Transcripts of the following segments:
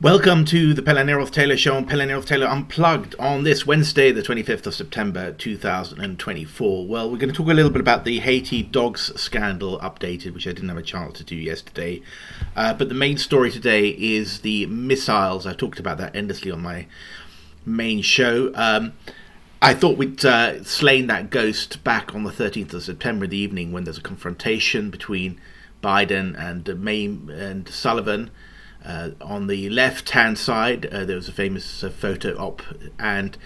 Welcome to the Pellanero Taylor Show on Pellanero Taylor Unplugged on this Wednesday, the 25th of September 2024. Well, we're going to talk a little bit about the Haiti dogs scandal updated, which I didn't have a chance to do yesterday. But the main story today is the missiles. I talked about that endlessly on my main show. I thought we'd slain that ghost back on the 13th of September in the evening when there's a confrontation between Biden and May and Sullivan. On the left-hand side, there was a famous photo op and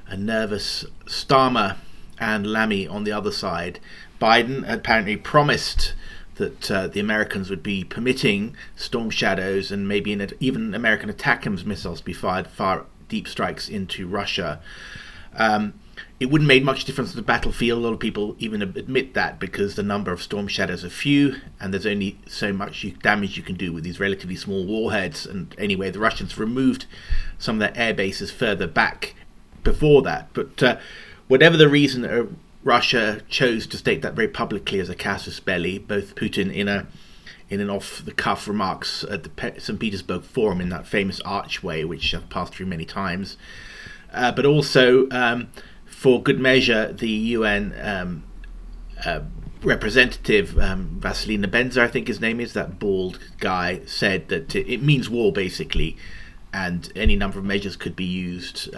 a nervous Starmer and Lamy on the other side. Biden apparently promised that the Americans would be permitting Storm Shadows and maybe even American ATACMS missiles to be fired deep strikes into Russia. It wouldn't make much difference to the battlefield. A lot of people even admit that because the number of Storm Shadows are few and there's only so much damage you can do with these relatively small warheads. And anyway, the Russians removed some of their air bases further back before that. But whatever the reason, Russia chose to state that very publicly as a casus belli. Both Putin in an off-the-cuff remarks at the St. Petersburg Forum in that famous archway, which I've passed through many times, but also for good measure, the UN representative, Vasilina Benza, I think his name is, that bald guy, said that it means war, basically, and any number of measures could be used,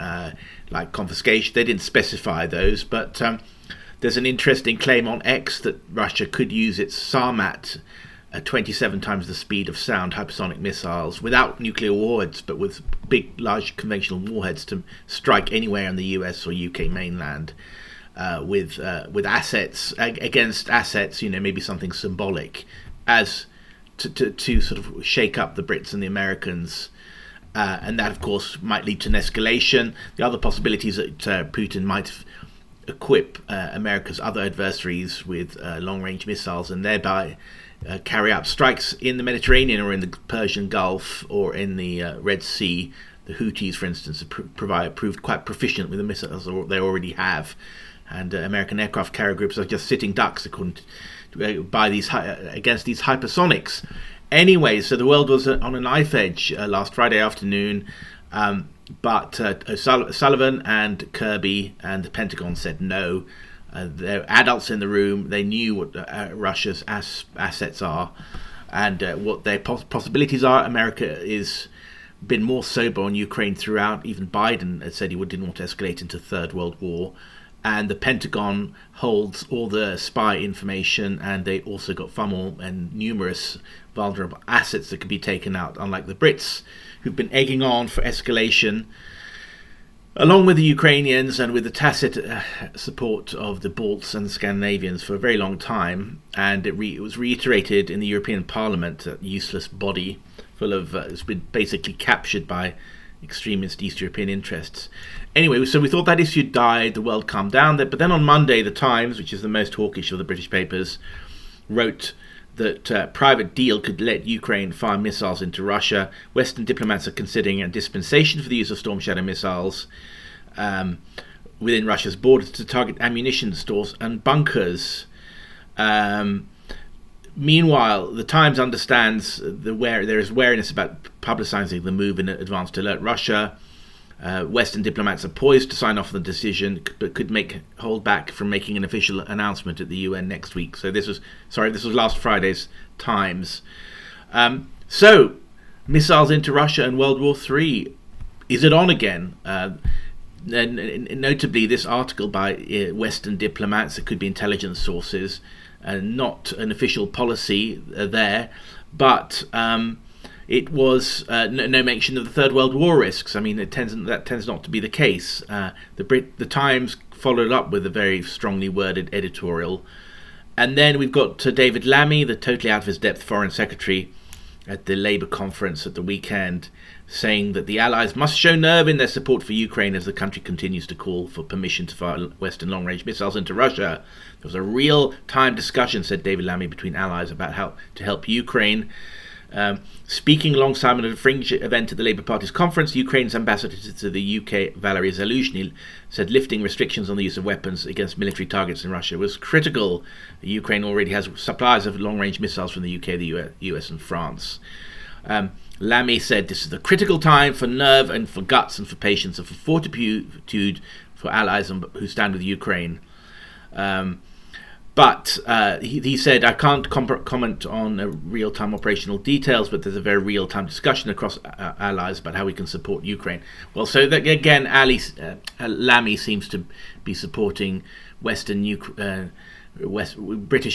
like confiscation. They didn't specify those, but there's an interesting claim on X that Russia could use its Sarmat, 27 times the speed of sound hypersonic missiles without nuclear warheads, but with big, large conventional warheads to strike anywhere on the US or UK mainland with assets against assets. Maybe something symbolic, as to sort of shake up the Brits and the Americans, and that of course might lead to an escalation. The other possibility is that Putin might equip America's other adversaries with long-range missiles and thereby carry out strikes in the Mediterranean or in the Persian Gulf or in the Red Sea. The Houthis, for instance, have proved quite proficient with the missiles they already have, and American aircraft carrier groups are just sitting ducks against these hypersonics. Anyway, so the world was on a knife edge last Friday afternoon, but Sullivan and Kirby and the Pentagon said no. They're adults in the room. They knew what Russia's assets are and what their possibilities are. America is been more sober on Ukraine throughout. Even Biden had said he didn't want to escalate into Third World War. And the Pentagon holds all the spy information, and they also got far more and numerous vulnerable assets that could be taken out, unlike the Brits, who've been egging on for escalation, along with the Ukrainians and with the tacit support of the Balts and the Scandinavians for a very long time. And it was reiterated in the European Parliament, that useless body full of, it's been basically captured by extremist East European interests. Anyway, so we thought that issue died, the world calmed down. But then on Monday, the Times, which is the most hawkish of the British papers, wrote that private deal could let Ukraine fire missiles into Russia. Western diplomats are considering a dispensation for the use of Storm Shadow missiles within Russia's borders to target ammunition stores and bunkers. Meanwhile, the Times understands there is wariness about publicizing the move in advance to alert Russia. Western diplomats are poised to sign off on the decision, but could hold back from making an official announcement at the UN next week. So this was last Friday's Times. So missiles into Russia and World War III, is it on again? And notably, this article by Western diplomats, it could be intelligence sources, not an official policy there, but it was no mention of the Third World War risks. I mean, that tends not to be the case. The Times followed up with a very strongly worded editorial. And then we've got David Lammy, the totally out of his depth Foreign Secretary, at the Labour conference at the weekend, saying that the Allies must show nerve in their support for Ukraine as the country continues to call for permission to fire Western long-range missiles into Russia. There was a real-time discussion, said David Lammy, between allies about how to help Ukraine. Speaking alongside at a fringe event at the Labour Party's conference, Ukraine's ambassador to the UK, Valery Zaluzhny, said lifting restrictions on the use of weapons against military targets in Russia was critical. Ukraine already has supplies of long-range missiles from the UK, the US and France. Lamy said this is a critical time for nerve and for guts and for patience and for fortitude for allies who stand with Ukraine. But he said, I can't comment on real-time operational details, but there's a very real-time discussion across allies about how we can support Ukraine. Well, so that, again, Lamy seems to be supporting British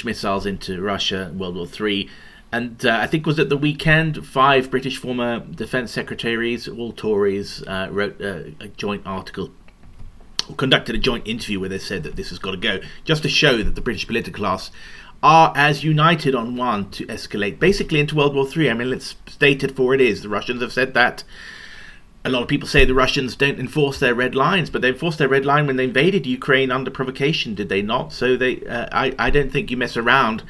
missiles into Russia, World War III. And I think was at the weekend, 5 British former defence secretaries, all Tories, wrote a joint article, or conducted a joint interview where they said that this has got to go, just to show that the British political class are as united on one to escalate basically into World War III. I mean, let's state it for what it is. The Russians have said that. A lot of people say the Russians don't enforce their red lines, but they enforced their red line when they invaded Ukraine under provocation, did they not? So I don't think you mess around.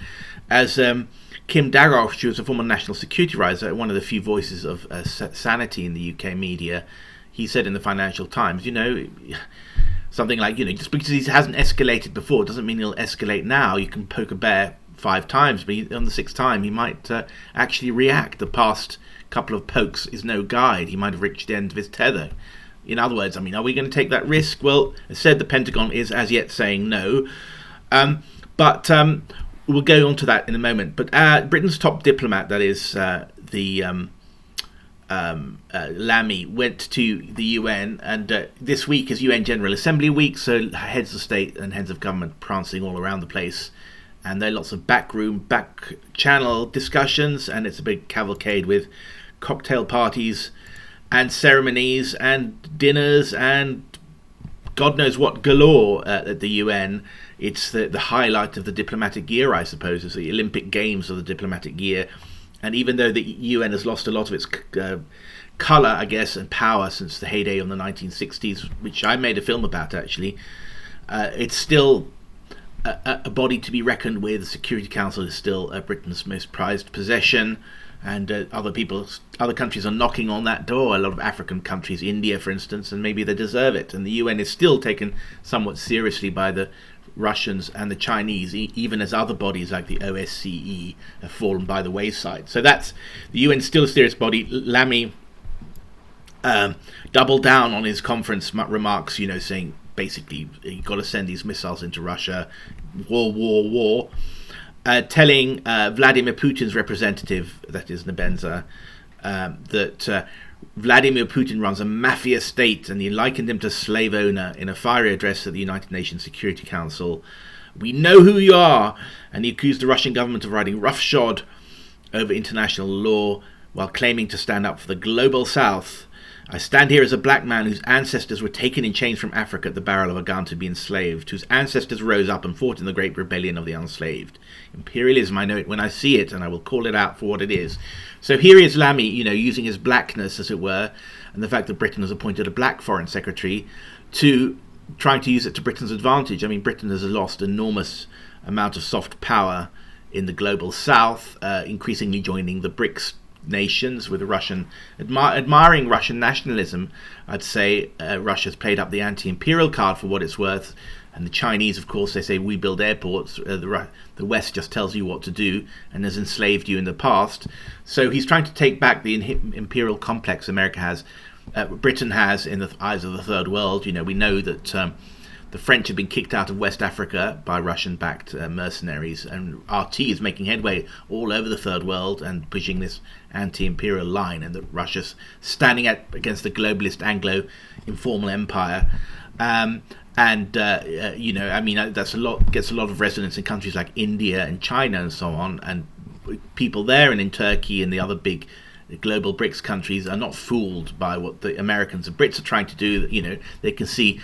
As Kim Darosh, who was a former national security advisor, one of the few voices of sanity in the UK media, he said in the Financial Times, something like, just because he hasn't escalated before doesn't mean he'll escalate now. You can poke a bear 5 times, but on the 6th time he might actually react. The past couple of pokes is no guide. He might have reached the end of his tether. In other words, are we going to take that risk? Well, as said, the Pentagon is as yet saying no. But we'll go on to that in a moment. But Britain's top diplomat, that is Lamy, went to the UN, and this week is UN General Assembly week, so heads of state and heads of government prancing all around the place, and there are lots of back channel discussions, and it's a big cavalcade with cocktail parties and ceremonies and dinners and God knows what galore at the UN. It's the highlight of the diplomatic year, I suppose. It's the Olympic Games of the diplomatic year. And even though the UN has lost a lot of its colour, I guess, and power since the heyday in the 1960s, which I made a film about, actually, it's still a body to be reckoned with. The Security Council is still Britain's most prized possession, and other countries are knocking on that door. A lot of African countries, India, for instance, and maybe they deserve it. And the UN is still taken somewhat seriously by the Russians and the Chinese, even as other bodies like the OSCE have fallen by the wayside. So that's the UN, still a serious body. Lamy doubled down on his conference remarks, saying basically you've got to send these missiles into Russia, war, telling Vladimir Putin's representative, that is Nebenza, that Vladimir Putin runs a mafia state, and he likened him to slave owner in a fiery address at the United Nations Security Council. We know who you are, and he accused the Russian government of riding roughshod over international law while claiming to stand up for the global south. I stand here as a black man whose ancestors were taken in chains from Africa at the barrel of a gun to be enslaved, whose ancestors rose up and fought in the great rebellion of the unslaved. Imperialism, I know it when I see it, and I will call it out for what it is. So here is Lamy, using his blackness, as it were, and the fact that Britain has appointed a black foreign secretary, to trying to use it to Britain's advantage. I mean, Britain has lost enormous amount of soft power in the global south, increasingly joining the BRICS nations with the Russian, admiring Russian nationalism. I'd say Russia's played up the anti-imperial card for what it's worth, and the Chinese, of course, they say we build airports. The West just tells you what to do and has enslaved you in the past. So he's trying to take back the imperial complex America has, Britain has in the eyes of the third world. We know that the French have been kicked out of West Africa by Russian-backed mercenaries, and RT is making headway all over the third world and pushing this anti-imperial line, and that Russia's standing against the globalist Anglo informal empire. That's gets a lot of resonance in countries like India and China and so on, and people there and in Turkey and the other big global BRICS countries are not fooled by what the Americans and Brits are trying to do. They can see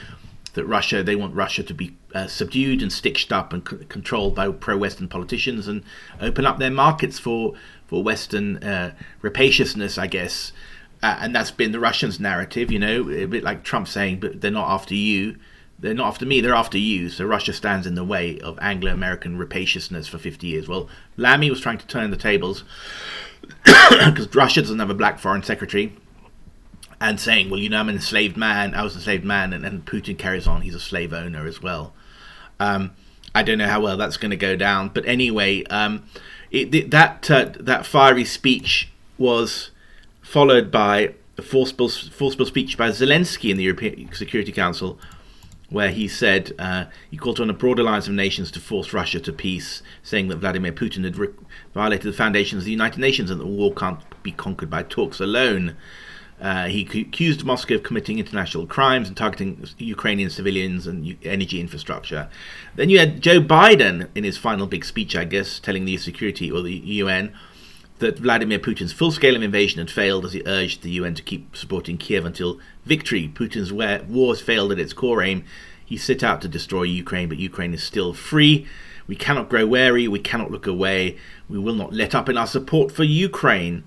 that they want Russia to be subdued and stitched up and controlled by pro-Western politicians, and open up their markets for Western rapaciousness, I guess. And that's been the Russians' narrative, a bit like Trump saying, but they're not after you. They're not after me, they're after you. So Russia stands in the way of Anglo-American rapaciousness for 50 years. Well, Lamy was trying to turn the tables because Russia doesn't have a black foreign secretary, and saying, well, I'm an enslaved man, I was an enslaved man, and Putin carries on, he's a slave owner as well. I don't know how well that's going to go down, but anyway, that fiery speech was followed by a forceful speech by Zelensky in the European Security Council, where he said he called on a broad alliance of nations to force Russia to peace, saying that Vladimir Putin had violated the foundations of the United Nations and that the war can't be conquered by talks alone. He accused Moscow of committing international crimes and targeting Ukrainian civilians and energy infrastructure. Then you had Joe Biden in his final big speech, I guess, telling the security or the UN that Vladimir Putin's full-scale invasion had failed, as he urged the UN to keep supporting Kiev until victory. Putin's war has failed at its core aim. He set out to destroy Ukraine, but Ukraine is still free. We cannot grow wary. We cannot look away. We will not let up in our support for Ukraine.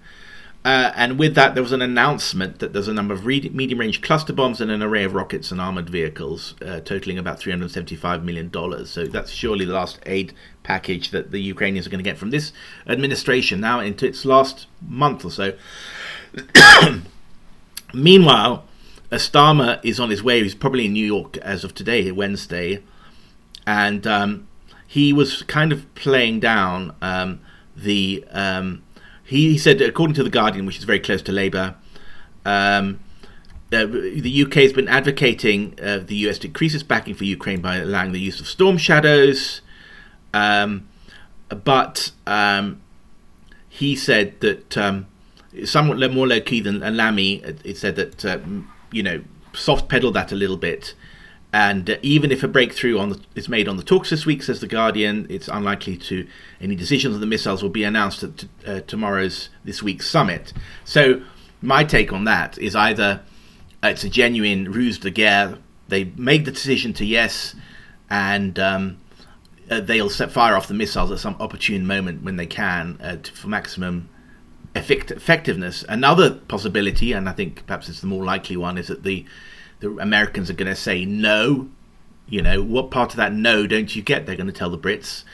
And with that, there was an announcement that there's a number of medium-range cluster bombs and an array of rockets and armoured vehicles, totaling about $375 million. So that's surely the last aid package that the Ukrainians are going to get from this administration now into its last month or so. Meanwhile, Starmer is on his way. He's probably in New York as of today, Wednesday. And he was kind of playing down He said, according to The Guardian, which is very close to Labour, the UK has been advocating the US to increase its backing for Ukraine by allowing the use of storm shadows. But he said that, somewhat more low-key than Lamy, it said that, soft pedal that a little bit. And even if a breakthrough is made on the talks this week, says The Guardian, it's unlikely any decisions on the missiles will be announced at this week's summit. So my take on that is either it's a genuine ruse de guerre. They made the decision to yes, and they'll fire off the missiles at some opportune moment when they can for maximum effectiveness. Another possibility, and I think perhaps it's the more likely one, is that the Americans are going to say no. What part of that no don't you get? They're going to tell the Brits,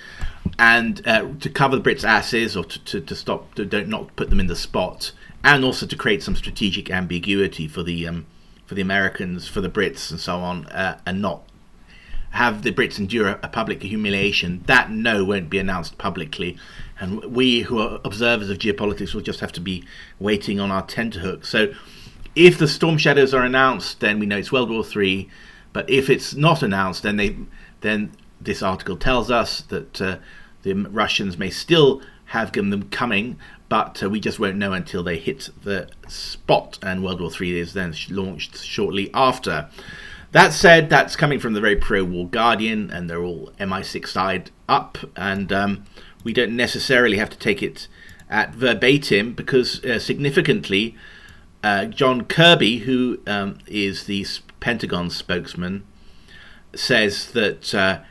and to cover the Brits' asses, or to stop, not put them in the spot, and also to create some strategic ambiguity for the Americans, for the Brits, and so on, and not have the Brits endure a public humiliation. That no won't be announced publicly, and we who are observers of geopolitics will just have to be waiting on our tenterhooks. So if the storm shadows are announced, then we know it's World War III. But if it's not announced, then this article tells us that the Russians may still have them coming, but we just won't know until they hit the spot, and World War III is then launched shortly after. That said, that's coming from the very pro-war Guardian, and they're all MI6 side up, and we don't necessarily have to take it at verbatim, because significantly, John Kirby, who is the Pentagon spokesman, says that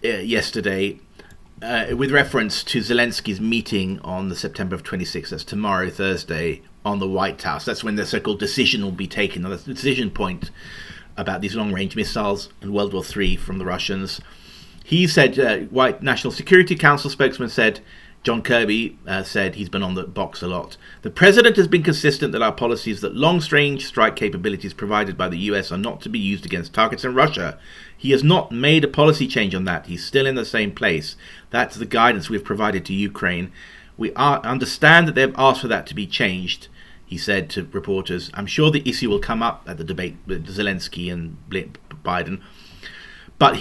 yesterday, with reference to Zelensky's meeting on the September of 26th, that's tomorrow, Thursday, on the White House. That's when the so-called decision will be taken. That's the decision point about these long-range missiles and World War III from the Russians. He said, White National Security Council spokesman said, John Kirby said, he's been on the box a lot. The president has been consistent that our policy is that long-range strike capabilities provided by the US are not to be used against targets in Russia. He has not made a policy change on that. He's still in the same place. That's the guidance we've provided to Ukraine. We understand that they've asked for that to be changed, he said to reporters. I'm sure the issue will come up at the debate with Zelensky and Biden. But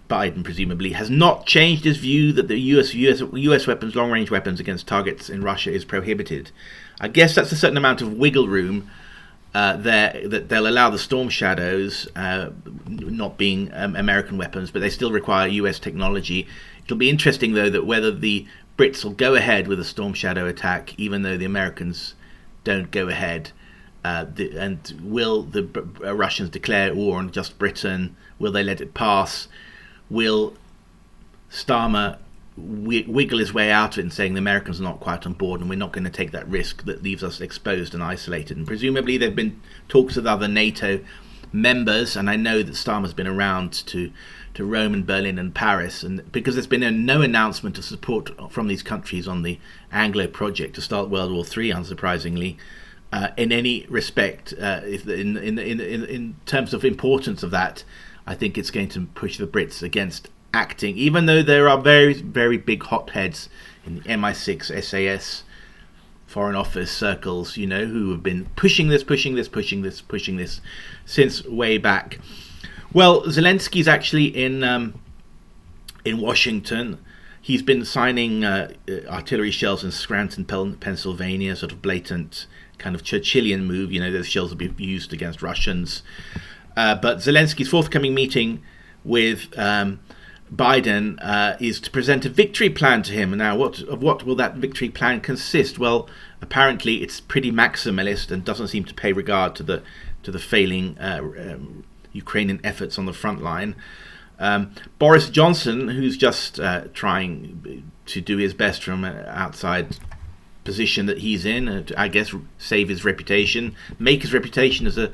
Biden presumably has not changed his view that the US weapons, long-range weapons against targets in Russia is prohibited. I guess that's a certain amount of wiggle room there, that they'll allow the Storm Shadows not being American weapons, but they still require US technology. It'll be interesting, though, that whether the Brits will go ahead with a Storm Shadow attack, even though the Americans don't go ahead. And will the Russians declare war on just Britain? Will they let it pass? Will Starmer wiggle his way out of it and saying the Americans are not quite on board and we're not going to take that risk that leaves us exposed and isolated? And presumably there have been talks with other NATO members, and I know that Starmer's been around to Rome and Berlin and Paris, and because there's been no announcement of support from these countries on the Anglo project to start World War III, unsurprisingly, in any respect, in terms of importance of that, I think it's going to push the Brits against acting, even though there are very, very big hotheads in the MI6, SAS, Foreign Office circles, who have been pushing this since way back. Well, Zelensky's actually in Washington. He's been signing artillery shells in Scranton, Pennsylvania, sort of blatant kind of Churchillian move. Those shells will be used against Russians. But Zelensky's forthcoming meeting with Biden is to present a victory plan to him. Now, what will that victory plan consist? Well, apparently it's pretty maximalist and doesn't seem to pay regard to the failing Ukrainian efforts on the front line. Boris Johnson, who's just trying to do his best from an outside position that he's in, to, I guess, save his reputation, make his reputation as a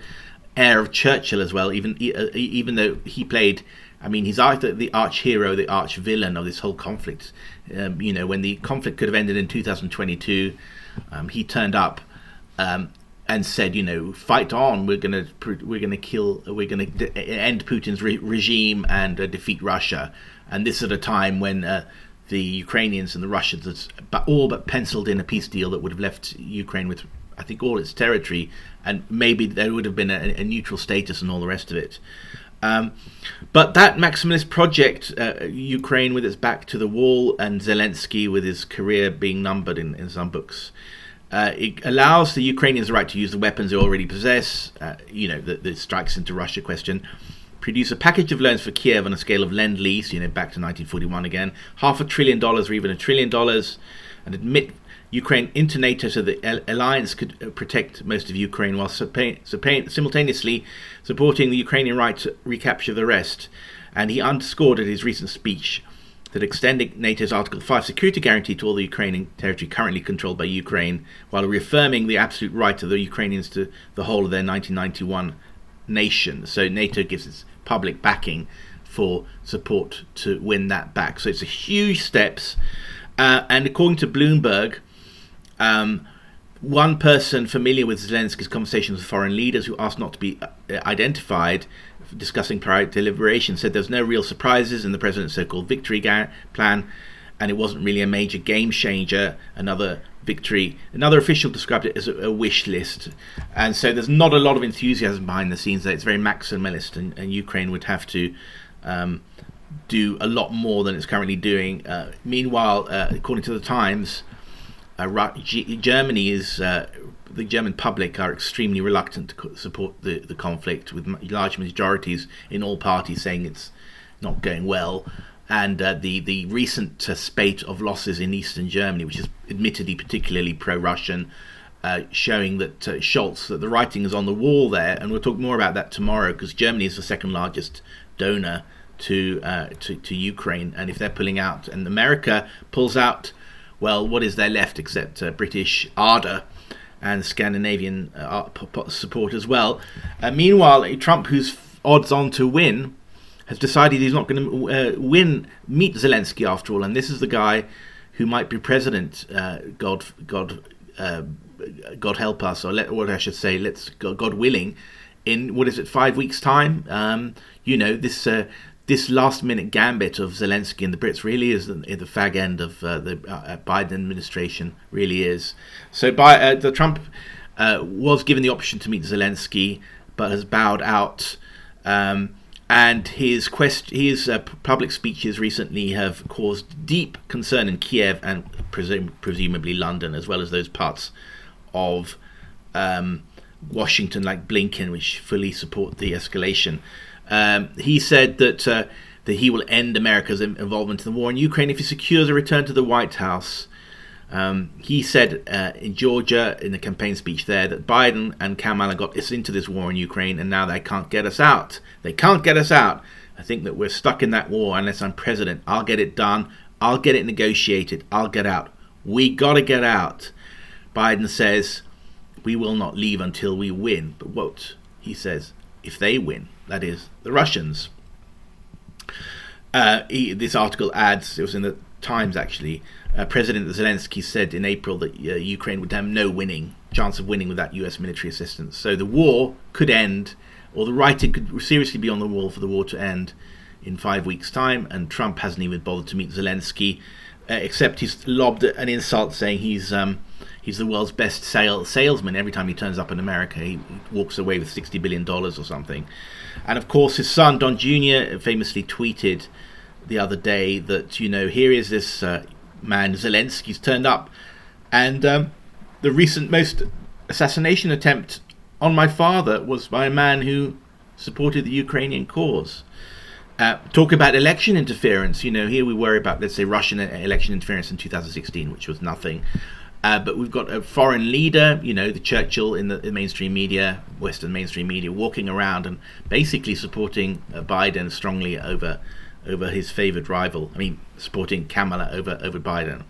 heir of Churchill as well, even though he played, he's either the arch hero, the arch villain of this whole conflict. When the conflict could have ended in 2022, he turned up and said, fight on. We're gonna end Putin's regime and defeat Russia. And this at a time when the Ukrainians and the Russians had all but penciled in a peace deal that would have left Ukraine with, I think, all its territory, and maybe there would have been a neutral status and all the rest of it. But that maximalist project, Ukraine with its back to the wall and Zelensky with his career being numbered in some books, it allows the Ukrainians the right to use the weapons they already possess, the strikes into Russia question, produce a package of loans for Kiev on a scale of lend-lease, back to 1941 again, $500 billion or even $1 trillion, and admit Ukraine into NATO so the alliance could protect most of Ukraine while simultaneously supporting the Ukrainian right to recapture the rest. And he underscored at his recent speech that extending NATO's Article 5 security guarantee to all the Ukrainian territory currently controlled by Ukraine, while reaffirming the absolute right of the Ukrainians to the whole of their 1991 nation. So NATO gives its public backing for support to win that back. So it's a huge steps. And according to Bloomberg, one person familiar with Zelensky's conversations with foreign leaders who asked not to be identified, discussing private deliberations, said there's no real surprises in the president's so-called victory plan, and it wasn't really a major game changer. Another official described it as a wish list, and so there's not a lot of enthusiasm behind the scenes there. It's very maximalist, and Ukraine would have to do a lot more than it's currently doing. Meanwhile, according to the Times, Germany is the German public are extremely reluctant to support the conflict, with large majorities in all parties saying it's not going well. And the recent spate of losses in eastern Germany, which is admittedly particularly pro-Russian, showing that Scholz, that the writing is on the wall there, and we'll talk more about that tomorrow, because Germany is the second largest donor to Ukraine, and if they're pulling out and America pulls out, well, what is there left except British ardour and Scandinavian support as well? Meanwhile, Trump, who's odds on to win, has decided he's not going to meet Zelensky after all, and this is the guy who might be president. God help us, or what I should say, God willing, in 5 weeks' time. This last-minute gambit of Zelensky and the Brits really is the fag end of the Biden administration, really is. So the Trump was given the option to meet Zelensky, but has bowed out. And his public speeches recently have caused deep concern in Kiev and presumably London, as well as those parts of Washington like Blinken, which fully support the escalation. He said that he will end America's involvement in the war in Ukraine if he secures a return to the White House. He said in Georgia, in the campaign speech there, that Biden and Kamala got us into this war in Ukraine, and now they can't get us out. They can't get us out. I think that we're stuck in that war unless I'm president. I'll get it done. I'll get it negotiated. I'll get out. We got to get out. Biden says, we will not leave until we win. But what he says, if they win, that is, the Russians. This article adds, it was in the Times actually, President Zelensky said in April that Ukraine would have no chance of winning without US military assistance. So the war could end, or the writing could seriously be on the wall for the war to end, in 5 weeks' time, and Trump hasn't even bothered to meet Zelensky, except he's lobbed an insult saying he's the world's best salesman. Every time he turns up in America, he walks away with $60 billion or something. And of course, his son, Don Jr., famously tweeted the other day that, here is this man, Zelensky's turned up. And the recent most assassination attempt on my father was by a man who supported the Ukrainian cause. Talk about election interference. Here we worry about, let's say, Russian election interference in 2016, which was nothing. But we've got a foreign leader, the Churchill in the mainstream media, Western mainstream media, walking around and basically supporting Biden strongly over his favoured rival. Supporting Kamala over Biden.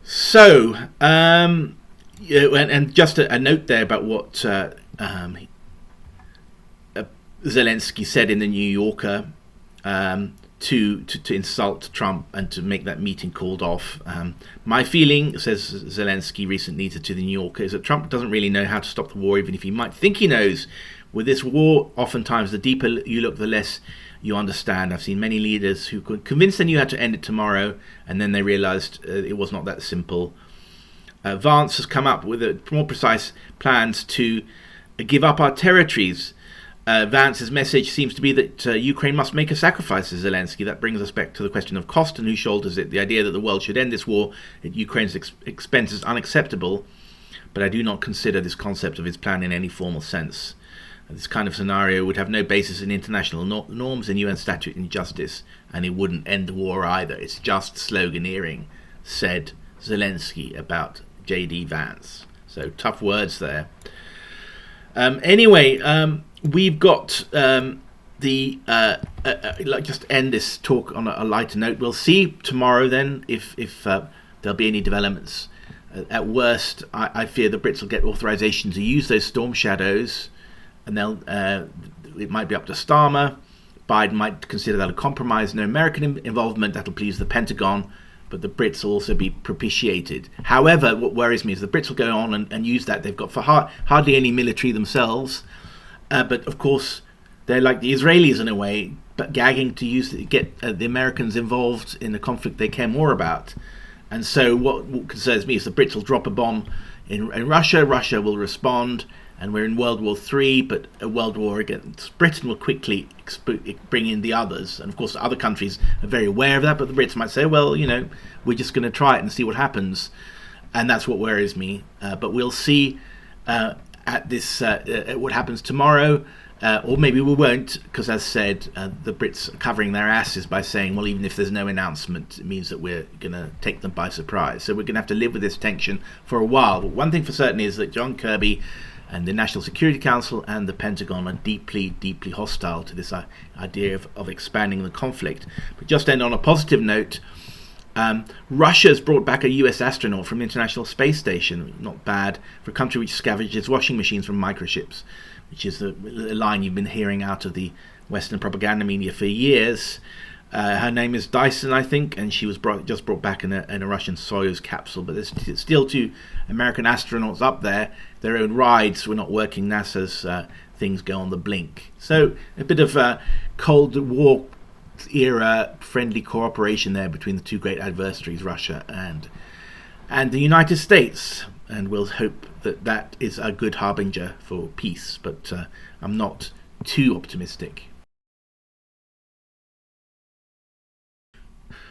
So, and just a note there about what Zelensky said in the New Yorker to insult Trump and to make that meeting called off. My feeling, says Zelensky recently to the New Yorker, is that Trump doesn't really know how to stop the war, even if he might think he knows. With this war, oftentimes the deeper you look, the less you understand. I've seen many leaders who could convince they knew how to end it tomorrow, and then they realized it was not that simple. Vance has come up with more precise plans to give up our territories. Vance's message seems to be that Ukraine must make a sacrifice to Zelensky. That brings us back to the question of cost and who shoulders it. The idea that the world should end this war at Ukraine's expense is unacceptable, but I do not consider this concept of his plan in any formal sense. This kind of scenario would have no basis in international norms, in UN statute and justice, and it wouldn't end the war either. It's just sloganeering, said Zelensky about J.D. Vance. So tough words there. We've got just end this talk on a lighter note. We'll see tomorrow then if there'll be any developments. At worst, I fear the Brits will get authorization to use those Storm Shadows, and it might be up to Starmer. Biden might consider that a compromise. No American involvement, that'll please the Pentagon, but the Brits will also be propitiated. However, what worries me is the Brits will go on and use that. They've got hardly any military themselves. But of course, they're like the Israelis in a way, but gagging to get the Americans involved in a conflict they care more about. And so what concerns me is the Brits will drop a bomb in Russia. Russia will respond, and we're in World War III, but a world war against Britain will quickly bring in the others. And of course, other countries are very aware of that, but the Brits might say, well, we're just going to try it and see what happens. And that's what worries me. But we'll see at what happens tomorrow, or maybe we won't, because as said, the Brits are covering their asses by saying, well, even if there's no announcement, it means that we're going to take them by surprise. So we're going to have to live with this tension for a while. But one thing for certain is that John Kirby and the National Security Council and the Pentagon are deeply, deeply hostile to this idea of expanding the conflict. But just end on a positive note, Russia's brought back a US astronaut from the International Space Station. Not bad for a country which scavenges washing machines from microchips, which is the line you've been hearing out of the Western propaganda media for years. Her name is Dyson, I think, and she was just brought back in a Russian Soyuz capsule. But there's still 2 American astronauts up there. Their own rides were not working. NASA's things go on the blink. So a bit of Cold War era friendly cooperation there between the 2 great adversaries, Russia and the United States. And we'll hope that is a good harbinger for peace. But I'm not too optimistic.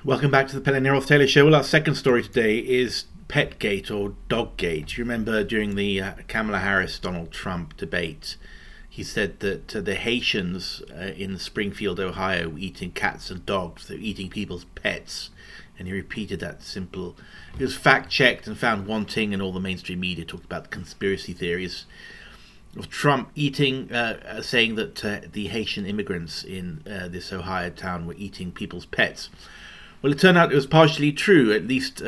Welcome back to the Petgate Taylor Show. Well, our second story today is Petgate or Doggate. You remember during the Kamala Harris-Donald Trump debate, he said that the Haitians in Springfield, Ohio, were eating cats and dogs. They were eating people's pets. And he repeated that simple. It was fact-checked and found wanting, and all the mainstream media talked about the conspiracy theories of Trump saying that the Haitian immigrants in this Ohio town were eating people's pets. Well, it turned out it was partially true. At least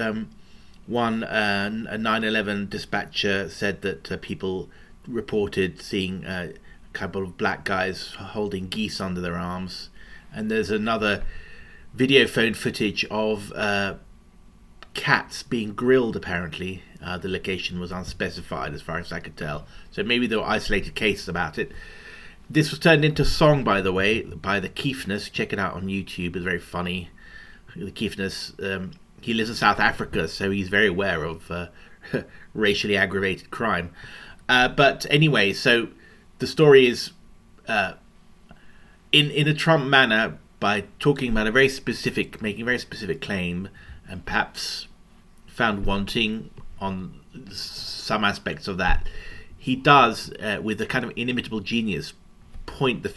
one a 9/11 dispatcher said that people reported seeing a couple of black guys holding geese under their arms. And there's another video phone footage of cats being grilled, apparently. The location was unspecified as far as I could tell. So maybe there were isolated cases about it. This was turned into a song, by the way, by the Keefness. Check it out on YouTube. It's very funny. The Keefness, he lives in South Africa, so he's very aware of racially aggravated crime. But anyway, so the story is in a Trump manner, by talking about making a very specific claim, and perhaps found wanting on some aspects of that, he does, with a kind of inimitable genius, point his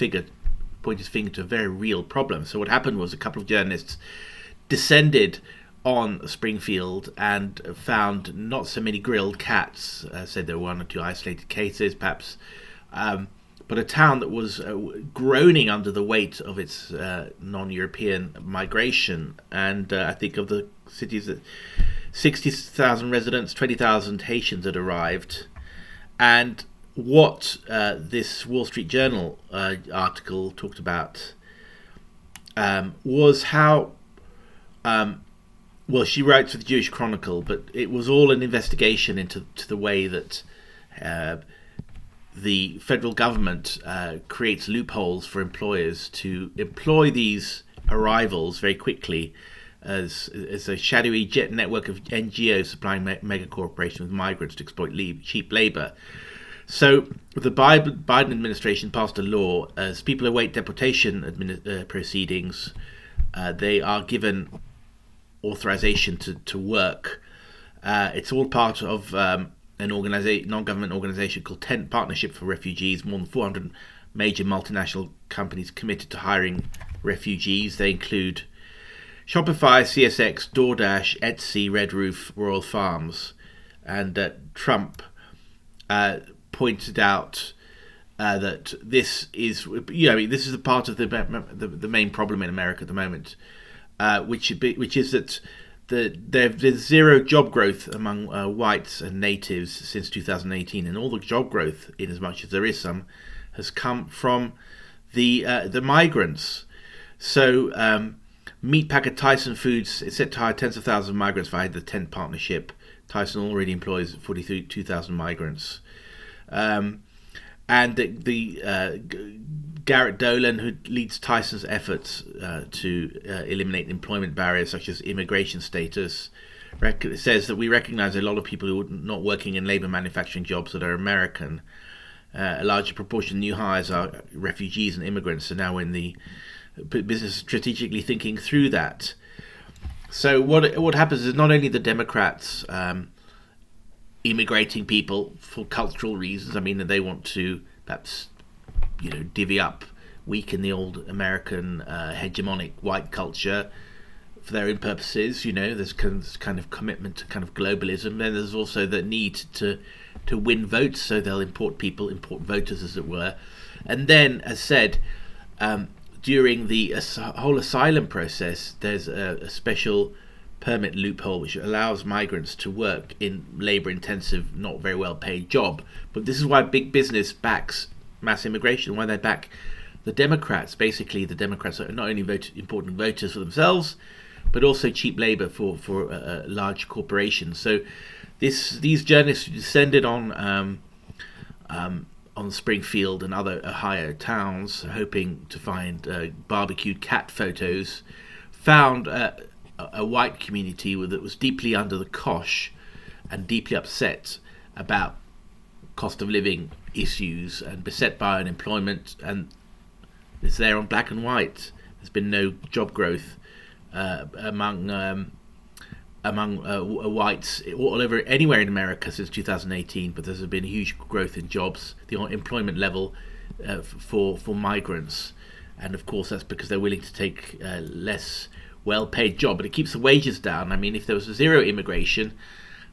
finger to a very real problem. So what happened was a couple of journalists descended on Springfield and found not so many grilled cats. Said there were one or two isolated cases, perhaps, but a town that was groaning under the weight of its non-European migration. And I think of the cities that 60,000 residents, 20,000 Haitians had arrived. And what this Wall Street Journal article talked about was how, well, she writes for the Jewish Chronicle, but it was all an investigation into the way that the federal government creates loopholes for employers to employ these arrivals very quickly as a shadowy jet network of NGOs supplying mega corporations with migrants to exploit cheap labor. So the Biden administration passed a law as people await deportation proceedings. They are given authorization to work. It's all part of an non-government organization called Tent Partnership for Refugees. More than 400 major multinational companies committed to hiring refugees. They include Shopify, CSX, DoorDash, Etsy, Red Roof, Royal Farms. And Trump pointed out that this is, this is a part of the main problem in America at the moment, which is that there's zero job growth among whites and natives since 2018, and all the job growth, in as much as there is some, has come from the migrants. So meatpacker Tyson Foods is set to hire tens of thousands of migrants via the Tent Partnership. Tyson already employs 42,000 migrants. And the Garrett Dolan, who leads Tyson's efforts to eliminate employment barriers such as immigration status, says that we recognize a lot of people who are not working in labor manufacturing jobs that are American. A larger proportion of new hires are refugees and immigrants, and now in the business strategically thinking through that. So what happens is not only the Democrats immigrating people for cultural reasons. I mean, they want to perhaps, divvy up, weaken the old American hegemonic white culture for their own purposes. There's kind of commitment to kind of globalism. Then there's also the need to win votes, so they'll import voters, as it were. And then, as said, during the whole asylum process, there's a special permit loophole which allows migrants to work in labor-intensive, not very well-paid job. But this is why big business backs mass immigration, why they back the Democrats. Basically, the Democrats are not only important voters for themselves, but also cheap labor for large corporations. So these journalists descended on Springfield and other Ohio towns, hoping to find barbecued cat photos, found a white community that was deeply under the cosh and deeply upset about cost of living issues and beset by unemployment, and it's there on black and white. There's been no job growth among whites all over anywhere in America since 2018, but there's been a huge growth in jobs, the employment level for migrants, and of course that's because they're willing to take less well-paid job, but it keeps the wages down. I mean, if there was zero immigration,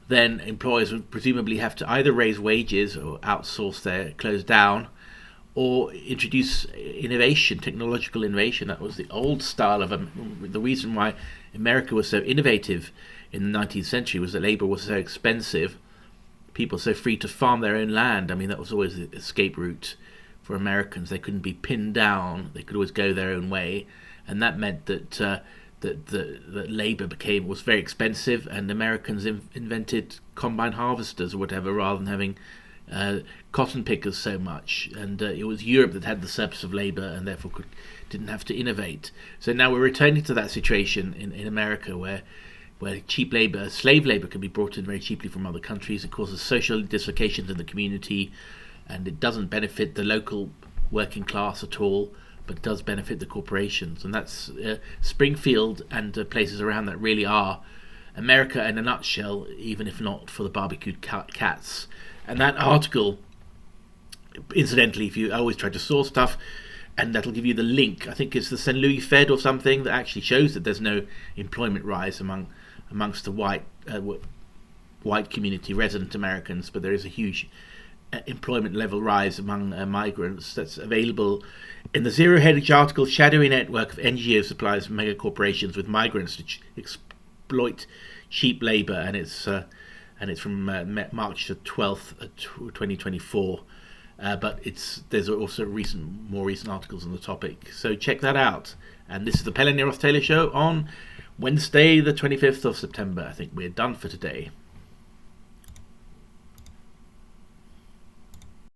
then employers would presumably have to either raise wages or close down, or introduce innovation, technological innovation. That was the old style of the reason why America was so innovative in the 19th century was that labor was so expensive, people so free to farm their own land. I mean, that was always the escape route for Americans. They couldn't be pinned down. They could always go their own way, and that meant that that labor was very expensive, and Americans invented combine harvesters or whatever, rather than having cotton pickers so much, and it was Europe that had the surplus of labour and therefore didn't have to innovate. So now we're returning to that situation in America where cheap labour, slave labour, can be brought in very cheaply from other countries. It causes social dislocations in the community, and it doesn't benefit the local working class at all, but it does benefit the corporations. And that's Springfield and places around that really are America in a nutshell, even if not for the barbecued cats. And that article, incidentally, if you always try to source stuff, and that'll give you the link, I think it's the St. Louis Fed or something, that actually shows that there's no employment rise amongst the white community, resident Americans, but there is a huge employment level rise among migrants. That's available in the Zero Hedge article, Shadowy Network of NGO Suppliers from Mega Corporations with Migrants to Exploit Cheap Labour, and it's from March the 12th, 2024. But there's also more recent articles on the topic, so check that out. And this is the Pellerin Taylor Show on Wednesday the 25th of September. I think we're done for today.